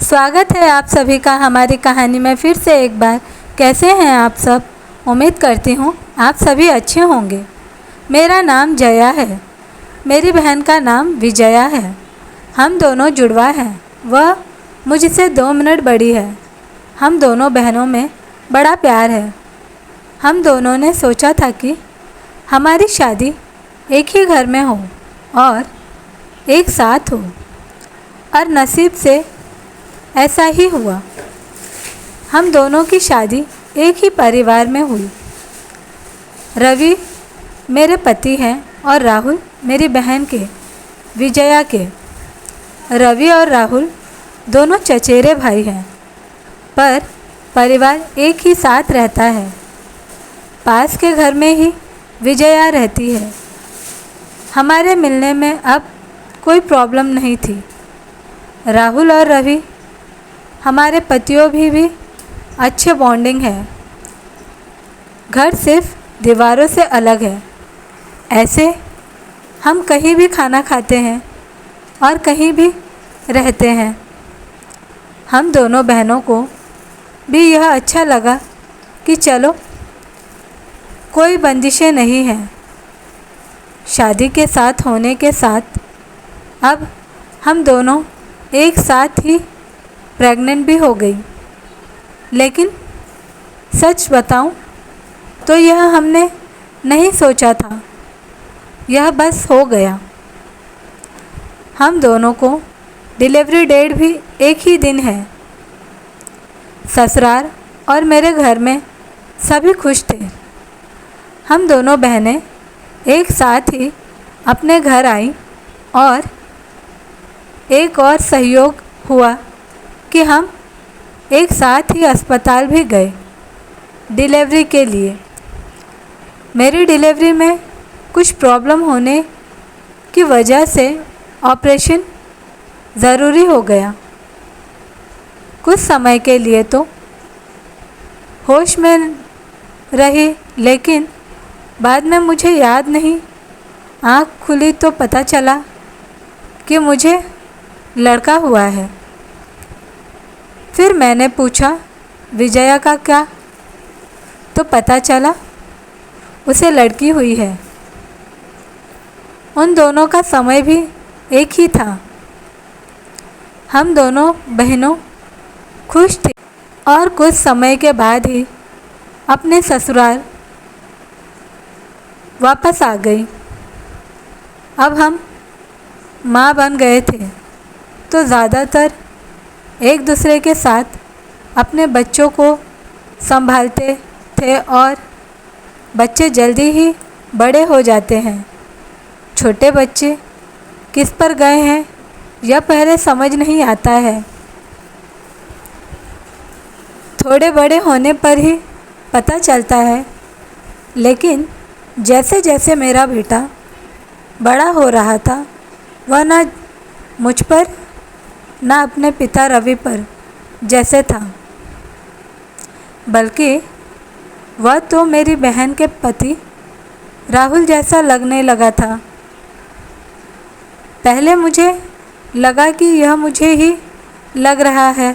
स्वागत है आप सभी का हमारी कहानी में फिर से एक बार। कैसे हैं आप सब? उम्मीद करती हूँ आप सभी अच्छे होंगे। मेरा नाम जया है, मेरी बहन का नाम विजया है। हम दोनों जुड़वा हैं। वह मुझसे 2 मिनट बड़ी है। हम दोनों बहनों में बड़ा प्यार है। हम दोनों ने सोचा था कि हमारी शादी एक ही घर में हो और एक साथ हो, और नसीब से ऐसा ही हुआ। हम दोनों की शादी एक ही परिवार में हुई। रवि मेरे पति हैं और राहुल मेरी बहन के विजया के। रवि और राहुल दोनों चचेरे भाई हैं, पर परिवार एक ही साथ रहता है। पास के घर में ही विजया रहती है। हमारे मिलने में अब कोई प्रॉब्लम नहीं थी। राहुल और रवि हमारे पतियों भी अच्छे बॉन्डिंग है। घर सिर्फ दीवारों से अलग है। ऐसे हम कहीं भी खाना खाते हैं और कहीं भी रहते हैं। हम दोनों बहनों को भी यह अच्छा लगा कि चलो कोई बंदिशें नहीं हैं। शादी के साथ होने के साथ अब हम दोनों एक साथ ही प्रेग्नेंट भी हो गई। लेकिन सच बताऊं तो यह हमने नहीं सोचा था, यह बस हो गया। हम दोनों को डिलीवरी डेट भी एक ही दिन है। ससुराल और मेरे घर में सभी खुश थे। हम दोनों बहनें एक साथ ही अपने घर आईं और एक और सहयोग हुआ कि हम एक साथ ही अस्पताल भी गए डिलीवरी के लिए। मेरी डिलीवरी में कुछ प्रॉब्लम होने की वजह से ऑपरेशन ज़रूरी हो गया। कुछ समय के लिए तो होश में रही, लेकिन बाद में मुझे याद नहीं, आँख खुली तो पता चला कि मुझे लड़का हुआ है। फिर मैंने पूछा विजया का क्या, तो पता चला उसे लड़की हुई है। उन दोनों का समय भी एक ही था। हम दोनों बहनों खुश थे और कुछ समय के बाद ही अपने ससुराल वापस आ गई। अब हम माँ बन गए थे तो ज़्यादातर एक दूसरे के साथ अपने बच्चों को संभालते थे और बच्चे जल्दी ही बड़े हो जाते हैं। छोटे बच्चे किस पर गए हैं यह पहले समझ नहीं आता है। थोड़े बड़े होने पर ही पता चलता है। लेकिन जैसे जैसे मेरा बेटा बड़ा हो रहा था, वह ना मुझ पर ना अपने पिता रवि पर जैसे था, बल्कि वह तो मेरी बहन के पति राहुल जैसा लगने लगा था। पहले मुझे लगा कि यह मुझे ही लग रहा है,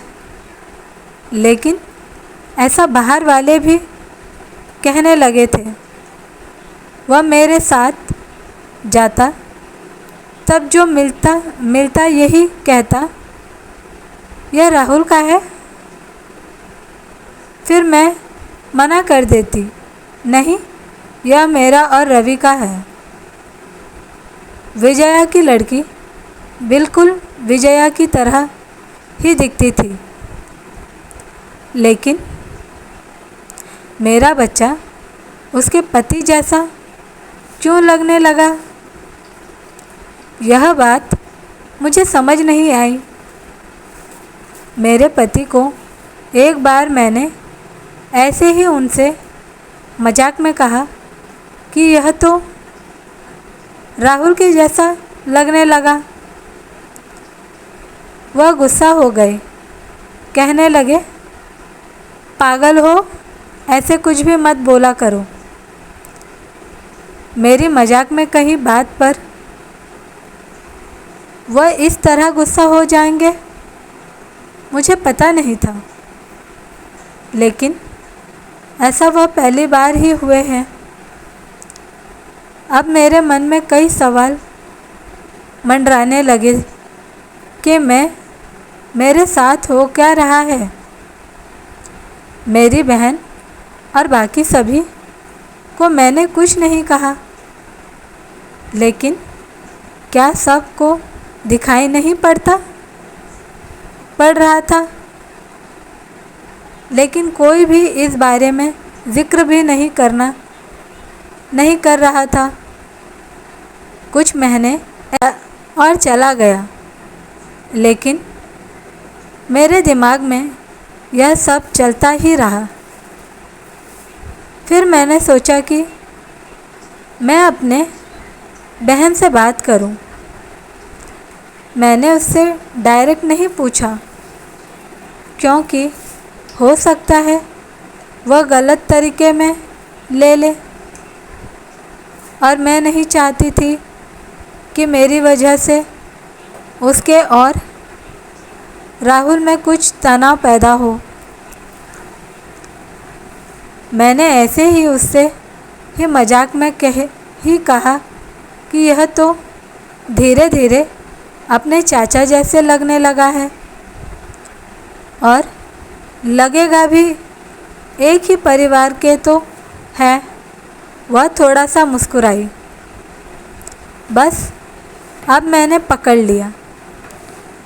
लेकिन ऐसा बाहर वाले भी कहने लगे थे। वह मेरे साथ जाता तब जो मिलता यही कहता, यह राहुल का है। फिर मैं मना कर देती, नहीं, यह मेरा और रवि का है। विजया की लड़की बिल्कुल विजया की तरह ही दिखती थी, लेकिन मेरा बच्चा उसके पति जैसा क्यों लगने लगा, यह बात मुझे समझ नहीं आई। मेरे पति को एक बार मैंने ऐसे ही उनसे मजाक में कहा कि यह तो राहुल के जैसा लगने लगा। वह गुस्सा हो गए, कहने लगे, पागल हो, ऐसे कुछ भी मत बोला करो। मेरी मजाक में कही बात पर वह इस तरह गुस्सा हो जाएंगे। मुझे पता नहीं था, लेकिन ऐसा वह पहली बार ही हुए हैं। अब मेरे मन में कई सवाल मंडराने लगे कि मेरे साथ हो क्या रहा है। मेरी बहन और बाकी सभी को मैंने कुछ नहीं कहा, लेकिन क्या सबको दिखाई नहीं पड़ रहा था। लेकिन कोई भी इस बारे में जिक्र भी नहीं कर रहा था। कुछ महीने और चला गया, लेकिन मेरे दिमाग में यह सब चलता ही रहा। फिर मैंने सोचा कि मैं अपने बहन से बात करूं। मैंने उससे डायरेक्ट नहीं पूछा, क्योंकि हो सकता है वह गलत तरीके में ले ले, और मैं नहीं चाहती थी कि मेरी वजह से उसके और राहुल में कुछ तनाव पैदा हो। मैंने ऐसे ही उससे ही मजाक में कहा कि यह तो धीरे धीरे अपने चाचा जैसे लगने लगा है, और लगेगा भी। एक ही परिवार के तो हैं। वह थोड़ा सा मुस्कुराई। बस अब मैंने पकड़ लिया,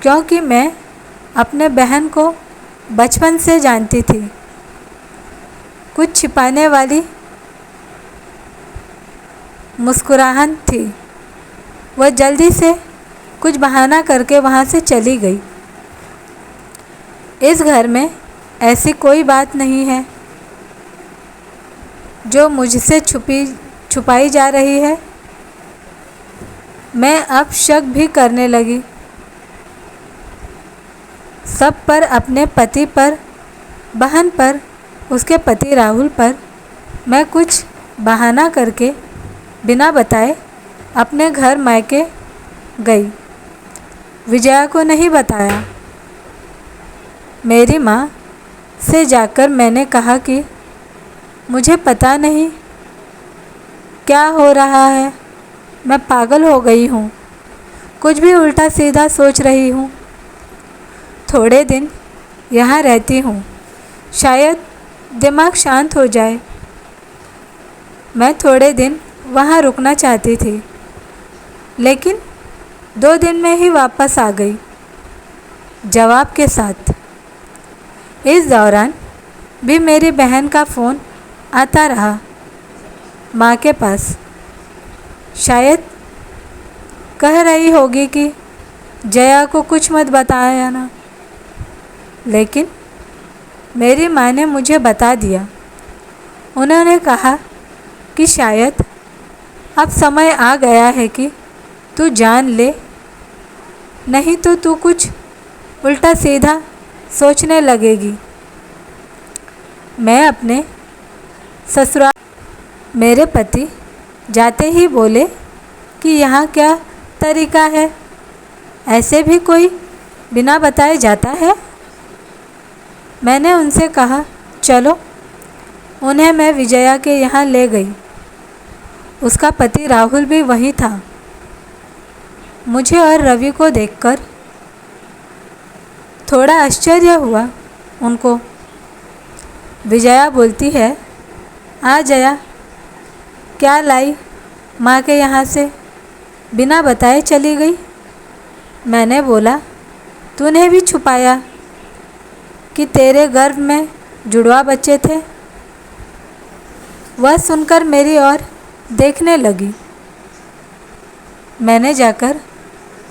क्योंकि मैं अपने बहन को बचपन से जानती थी। कुछ छिपाने वाली मुस्कुराहट थी। वह जल्दी से कुछ बहाना करके वहाँ से चली गई। इस घर में ऐसी कोई बात नहीं है जो मुझसे छुपाई जा रही है। मैं अब शक भी करने लगी, सब पर, अपने पति पर, बहन पर, उसके पति राहुल पर। मैं कुछ बहाना करके बिना बताए अपने घर मायके गई। विजया को नहीं बताया। मेरी माँ से जाकर मैंने कहा कि मुझे पता नहीं क्या हो रहा है, मैं पागल हो गई हूँ, कुछ भी उल्टा सीधा सोच रही हूँ। थोड़े दिन यहाँ रहती हूँ, शायद दिमाग शांत हो जाए। मैं थोड़े दिन वहाँ रुकना चाहती थी, लेकिन 2 दिन में ही वापस आ गई, जवाब के साथ। इस दौरान भी मेरी बहन का फ़ोन आता रहा माँ के पास। शायद कह रही होगी कि जया को कुछ मत बताया ना, लेकिन मेरी माँ ने मुझे बता दिया। उन्होंने कहा कि शायद अब समय आ गया है कि तू जान ले, नहीं तो तू कुछ उल्टा सीधा सोचने लगेगी। मैं अपने ससुराल, मेरे पति जाते ही बोले कि यहाँ क्या तरीका है, ऐसे भी कोई बिना बताए जाता है। मैंने उनसे कहा चलो। उन्हें मैं विजया के यहाँ ले गई। उसका पति राहुल भी वहीं था। मुझे और रवि को देखकर थोड़ा आश्चर्य हुआ उनको। विजया बोलती है, आ जया, क्या लाई माँ के यहाँ से, बिना बताए चली गई। मैंने बोला, तूने भी छुपाया कि तेरे गर्भ में जुड़वा बच्चे थे। वह सुनकर मेरी ओर देखने लगी। मैंने जाकर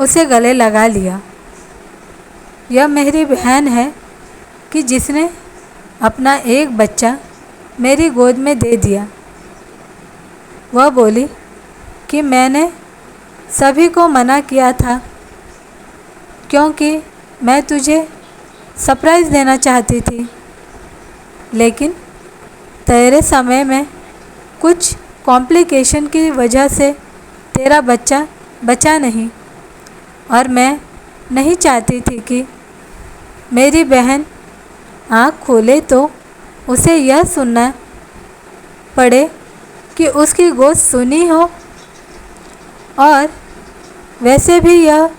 उसे गले लगा लिया। यह मेरी बहन है कि जिसने अपना एक बच्चा मेरी गोद में दे दिया। वह बोली कि मैंने सभी को मना किया था, क्योंकि मैं तुझे सरप्राइज़ देना चाहती थी, लेकिन तेरे समय में कुछ कॉम्प्लिकेशन की वजह से तेरा बच्चा बचा नहीं, और मैं नहीं चाहती थी कि मेरी बहन आँख खोले तो उसे यह सुनना पड़े कि उसकी गोद सुनी हो, और वैसे भी यह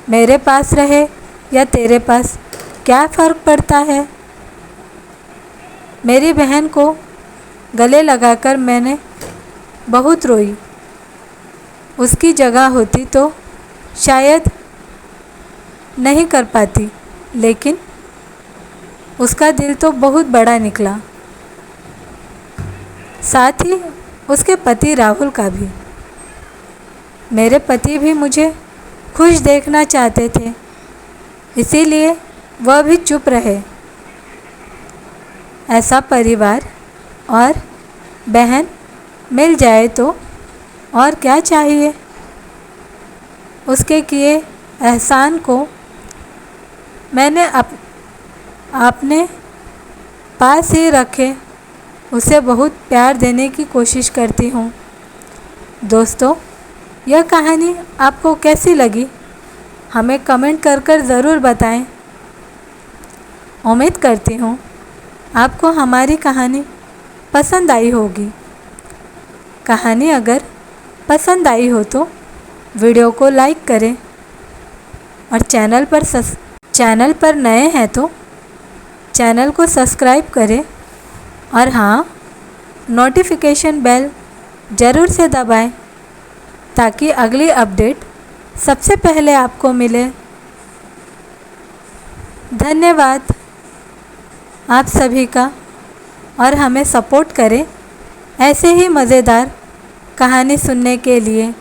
मेरे पास रहे या तेरे पास, क्या फ़र्क पड़ता है। मेरी बहन को गले लगाकर मैंने बहुत रोई। उसकी जगह होती तो शायद नहीं कर पाती, लेकिन उसका दिल तो बहुत बड़ा निकला, साथ ही उसके पति राहुल का भी। मेरे पति भी मुझे खुश देखना चाहते थे, इसीलिए वह भी चुप रहे। ऐसा परिवार और बहन मिल जाए तो और क्या चाहिए। उसके किए एहसान को मैंने अपने पास ही रखे उसे बहुत प्यार देने की कोशिश करती हूँ। दोस्तों, यह कहानी आपको कैसी लगी हमें कमेंट कर ज़रूर बताएं। उम्मीद करती हूँ आपको हमारी कहानी पसंद आई होगी। कहानी अगर पसंद आई हो तो वीडियो को लाइक करें, और चैनल पर नए हैं तो चैनल को सब्सक्राइब करें, और हाँ, नोटिफिकेशन बेल ज़रूर से दबाएं ताकि अगली अपडेट सबसे पहले आपको मिले। धन्यवाद आप सभी का, और हमें सपोर्ट करें ऐसे ही मज़ेदार कहानी सुनने के लिए।